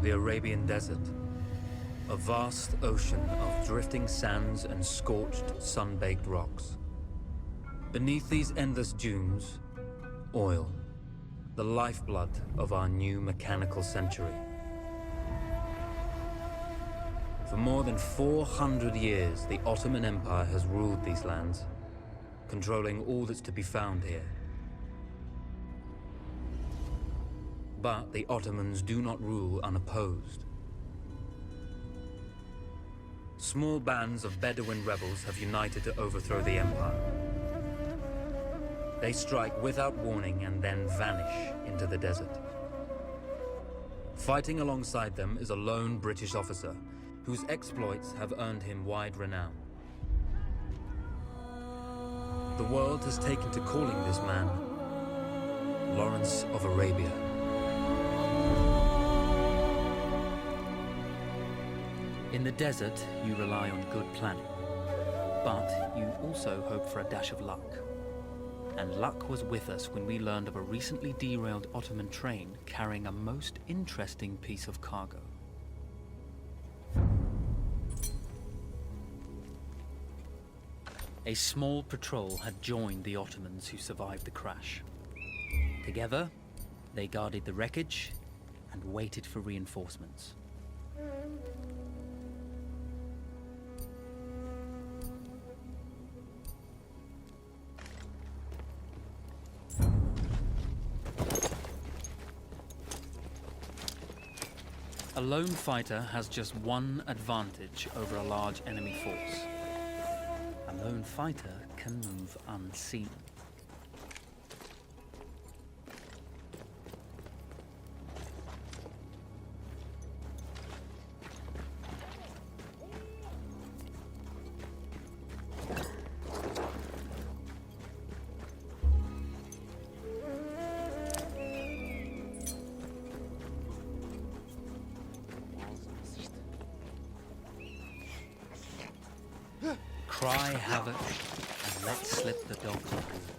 The Arabian Desert. A vast ocean of drifting sands and scorched, sun-baked rocks. Beneath these endless dunes, oil. The lifeblood of our new mechanical century. For more than 400 years, the Ottoman Empire has ruled these lands, controlling all that's to be found here. But the Ottomans do not rule unopposed. Small bands of Bedouin rebels have united to overthrow the empire. They strike without warning and then vanish into the desert. Fighting alongside them is a lone British officer, whose exploits have earned him wide renown. The world has taken to calling this man Lawrence of Arabia. In the desert, you rely on good planning, but you also hope for a dash of luck. And luck was with us when we learned of a recently derailed Ottoman train carrying a most interesting piece of cargo. A small patrol had joined the Ottomans who survived the crash. Together, they guarded the wreckage and waited for reinforcements. A lone fighter has just one advantage over a large enemy force. A lone fighter can move unseen. Cry havoc and let slip the dogs of war.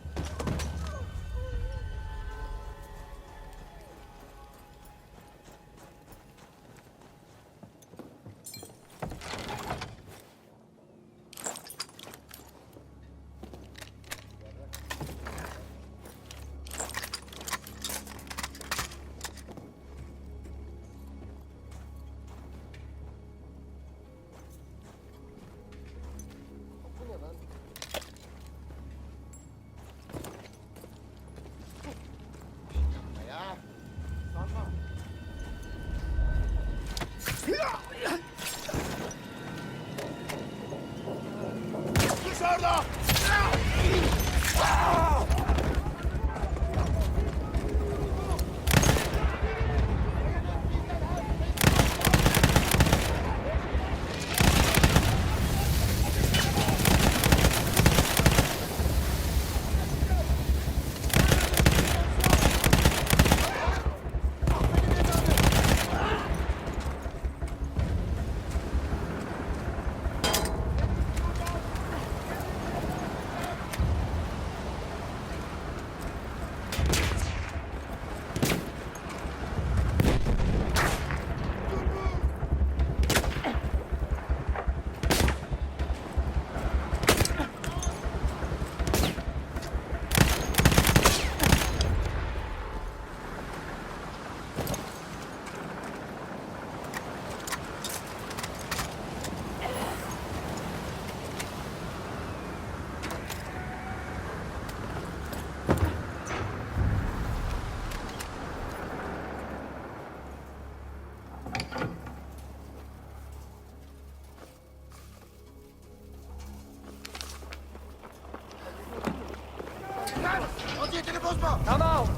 Now,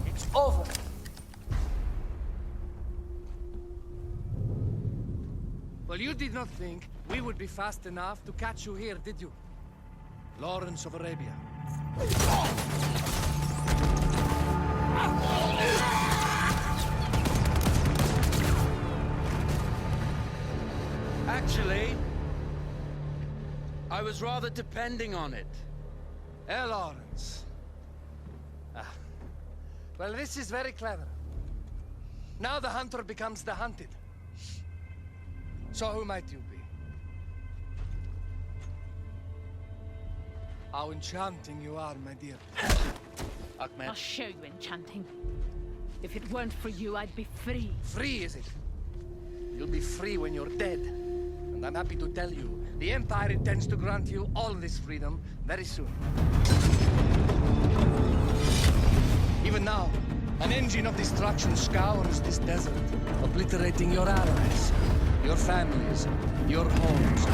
it's over. Well, you did not think we would be fast enough to catch you here, did you? Lawrence of Arabia. Actually, I was rather depending on it. Lawrence. Well, this is very clever. Now the hunter becomes the hunted. So who might you be? How enchanting you are, my dear. I'll show you enchanting. If it weren't for you, I'd be free. Free, is it? You'll be free when you're dead. And I'm happy to tell you, the Empire intends to grant you all this freedom very soon. Even now, an engine of destruction scours this desert, obliterating your allies, your families, your homes.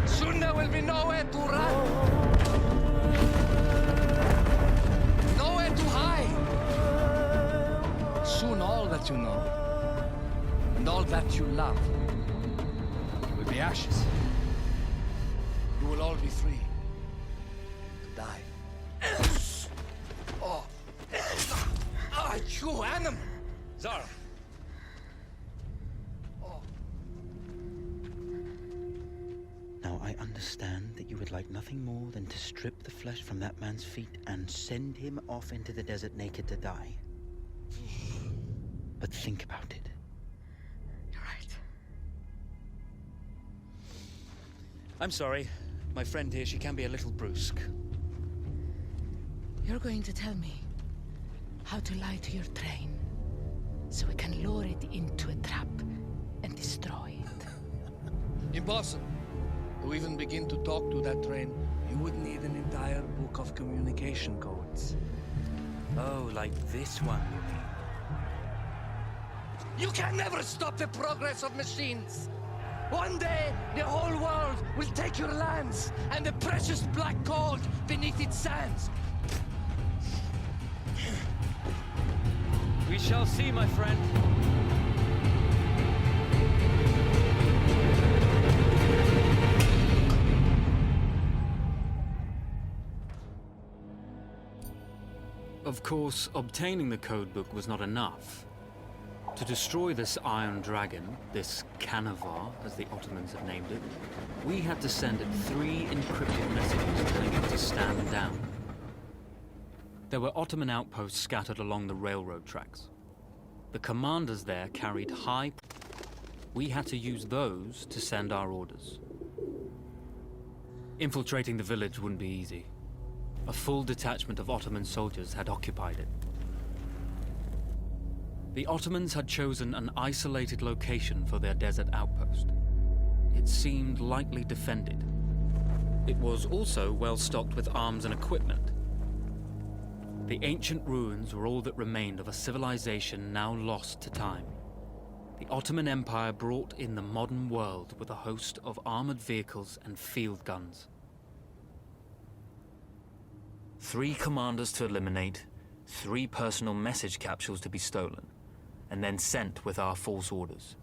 Soon there will be nowhere to run. Nowhere to hide. Soon all that you know, and all that you love, will be ashes. You will all be free to die. Oh. Ah, you animal! Zara! Now, I understand that you would like nothing more than to strip the flesh from that man's feet and send him off into the desert naked to die. But think about it. You're right. I'm sorry. My friend here, she can be a little brusque. You're going to tell me how to lie to your train, so we can lure it into a trap and destroy it. Impossible. To even begin to talk to that train, you would need an entire book of communication codes. Oh, like this one, you mean? You can never stop the progress of machines! One day, the whole world will take your lands, and the precious black gold beneath its sands. We shall see, my friend. Of course, obtaining the codebook was not enough. To destroy this Iron Dragon, this Canavar, as the Ottomans have named it, we had to send it 3 encrypted messages telling it to stand down. There were Ottoman outposts scattered along the railroad tracks. The commanders there carried high... We had to use those to send our orders. Infiltrating the village wouldn't be easy. A full detachment of Ottoman soldiers had occupied it. The Ottomans had chosen an isolated location for their desert outpost. It seemed lightly defended. It was also well stocked with arms and equipment. The ancient ruins were all that remained of a civilization now lost to time. The Ottoman Empire brought in the modern world with a host of armored vehicles and field guns. 3 commanders to eliminate, 3 personal message capsules to be stolen, and then sent with our false orders.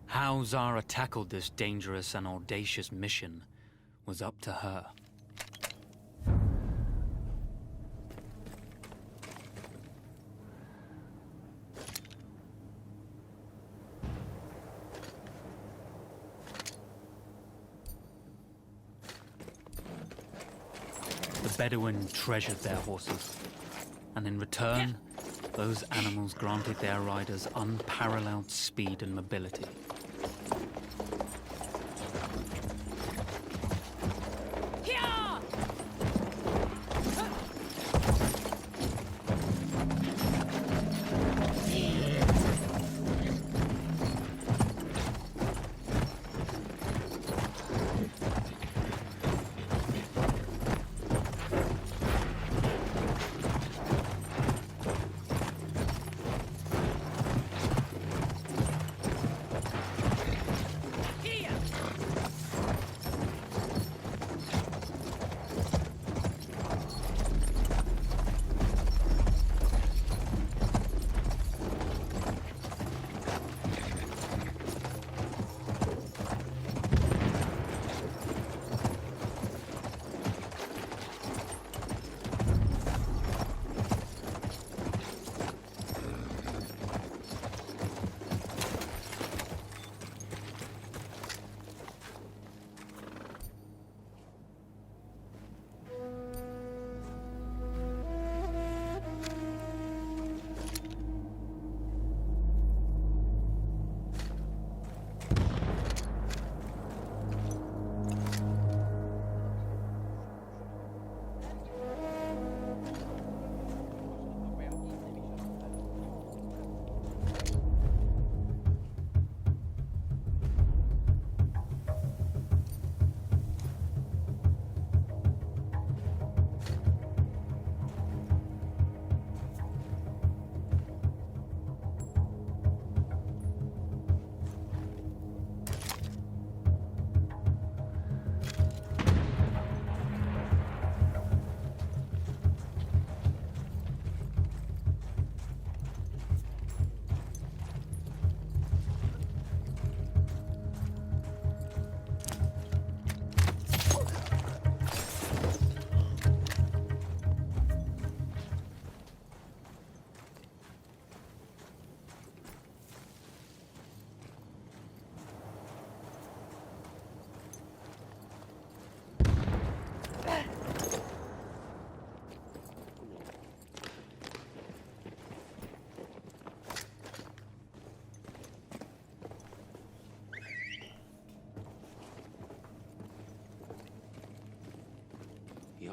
How Zara tackled this dangerous and audacious mission was up to her. The Bedouin treasured their horses, and in return, those animals granted their riders unparalleled speed and mobility.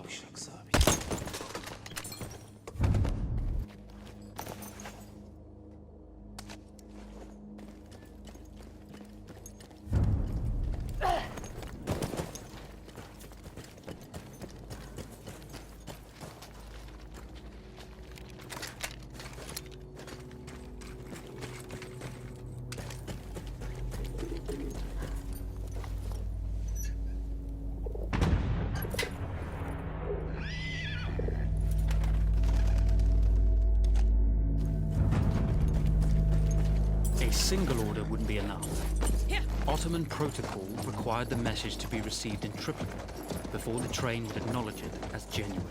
Kavşak sabit. A single order wouldn't be enough. Ottoman protocol required the message to be received in triplicate before the train would acknowledge it as genuine.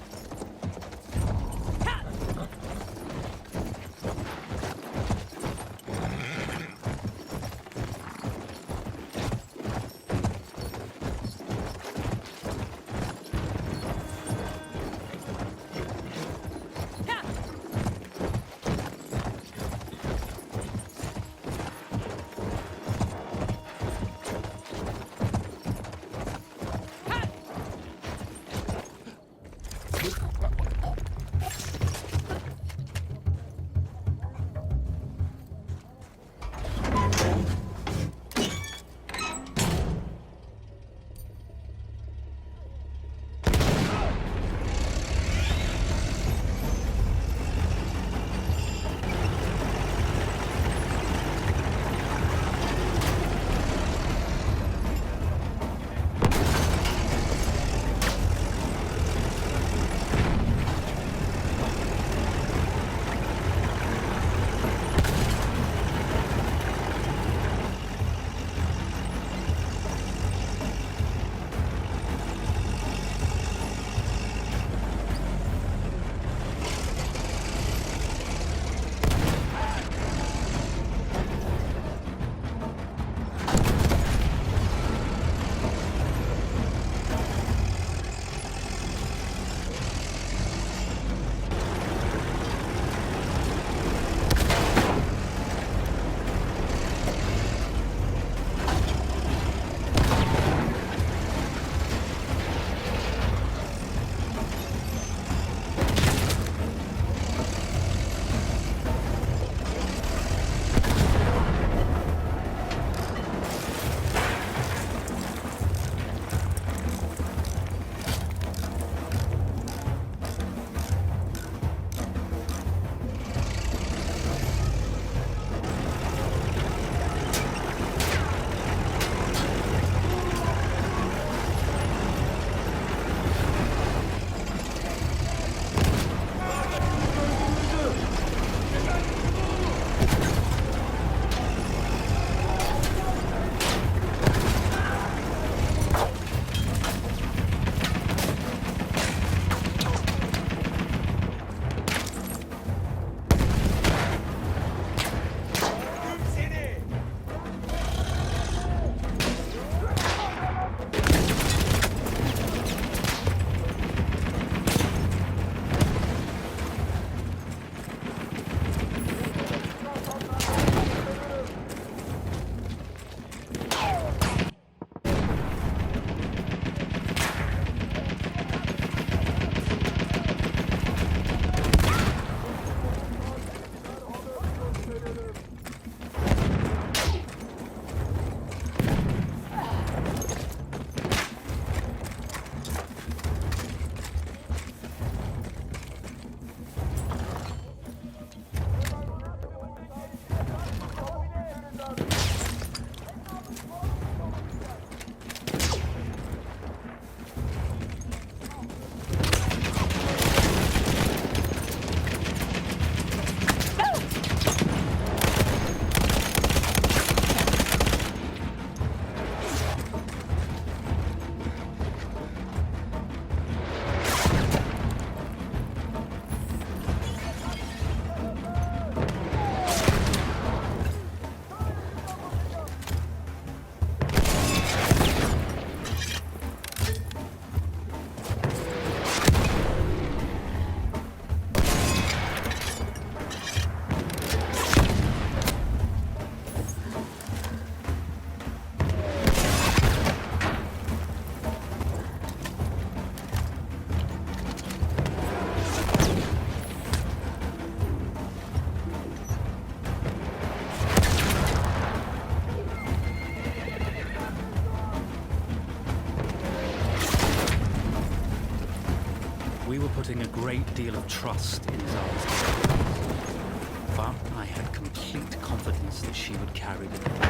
trust in Zara's abilities, but I had complete confidence that she would carry the day.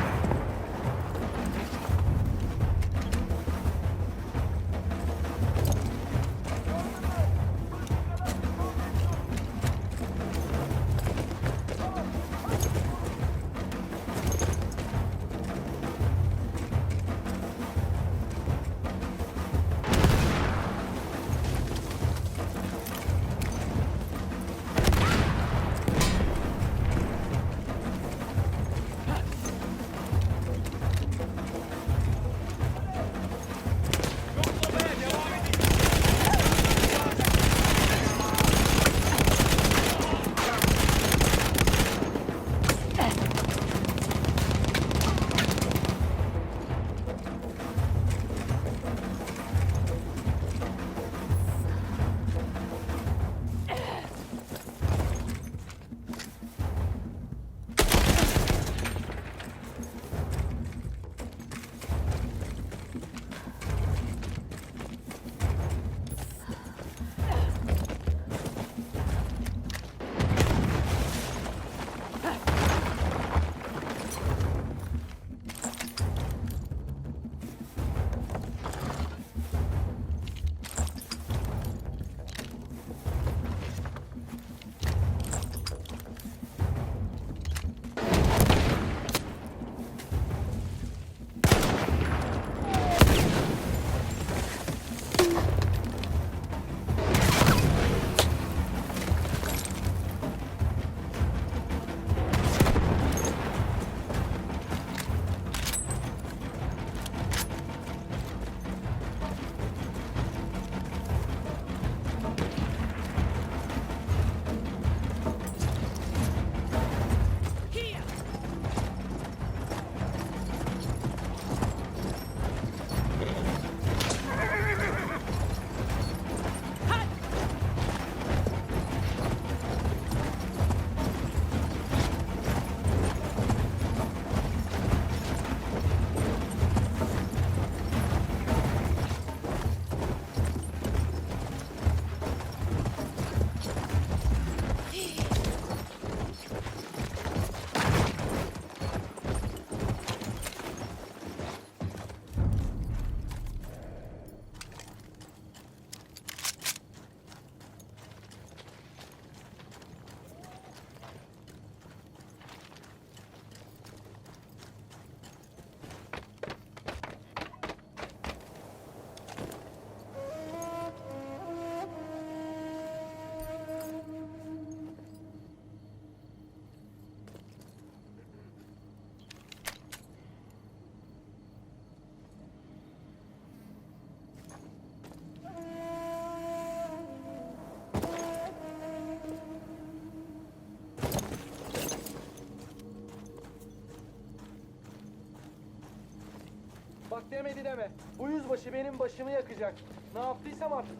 Bak demedi deme. Bu yüzbaşı benim başımı yakacak. Ne yaptıysam artık.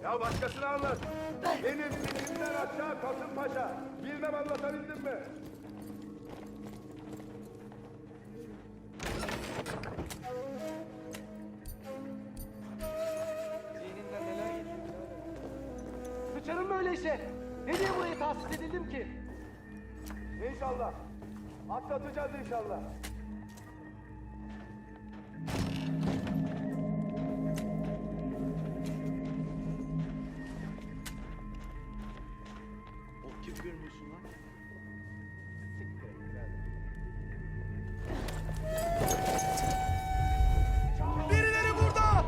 Ya başkasını anlat. Benim dilimden aşağı Kasımpaşa. Bilmem anlatabildim mi? Zihninden neler geçiyor birader. Sıçarım böyle işe. Ne diye buraya tahsis edildim ki? İnşallah. Atlatacağız inşallah. O kim görünüyorsun lan? Birileri burada!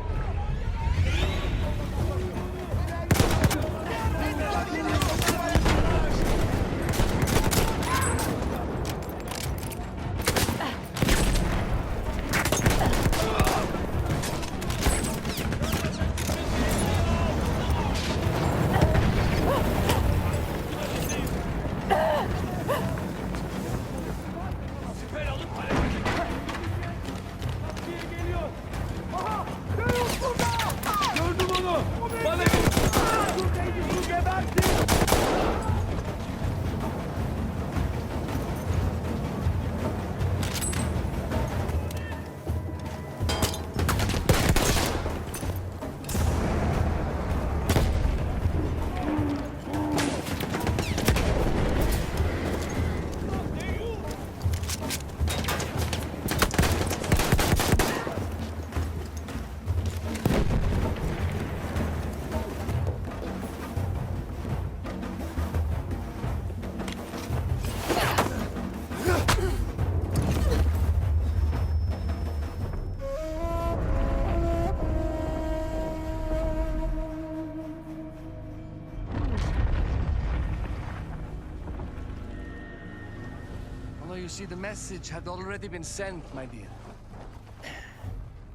you see, the message had already been sent, my dear.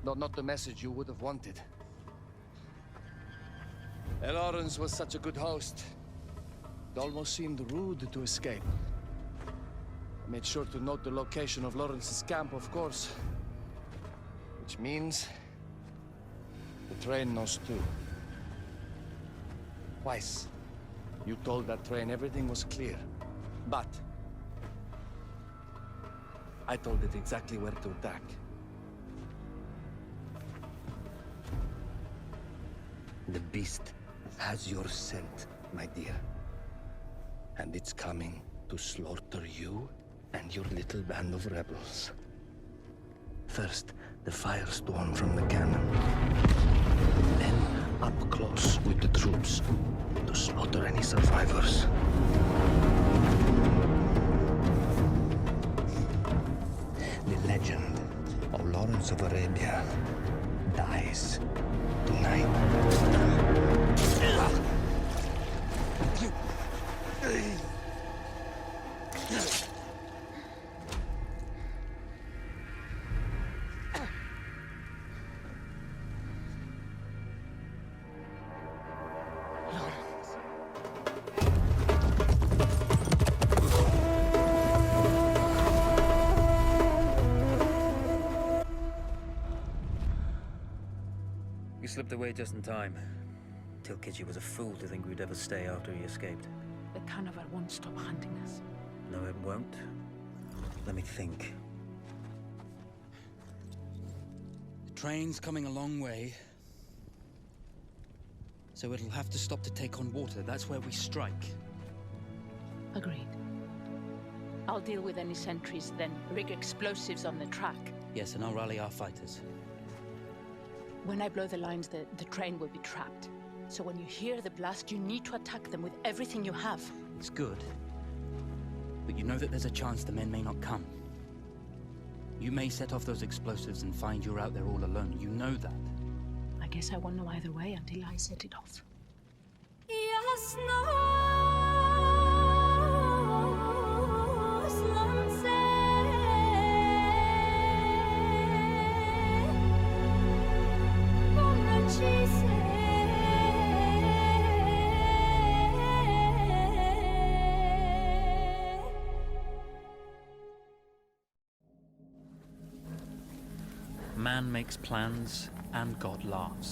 Not the message you would have wanted. Lawrence was such a good host. It almost seemed rude to escape. I made sure to note the location of Lawrence's camp, of course. Which means... the train knows too. Twice, you told that train everything was clear. But... I told it exactly where to attack. The beast has your scent, my dear. And it's coming to slaughter you and your little band of rebels. First, the firestorm from the cannon. Then, up close with the troops to slaughter any survivors. The legend of Lawrence of Arabia dies tonight. You slipped away just in time. Tilkitchi was a fool to think we'd ever stay after he escaped. The carnival won't stop hunting us. No, it won't. Let me think. The train's coming a long way. So it'll have to stop to take on water. That's where we strike. Agreed. I'll deal with any sentries, then rig explosives on the track. Yes, and I'll rally our fighters. When I blow the lines, the train will be trapped. So when you hear the blast, you need to attack them with everything you have. It's good. But you know that there's a chance the men may not come. You may set off those explosives and find you're out there all alone. You know that. I guess I won't know either way until I set it off. Man makes plans, and God laughs.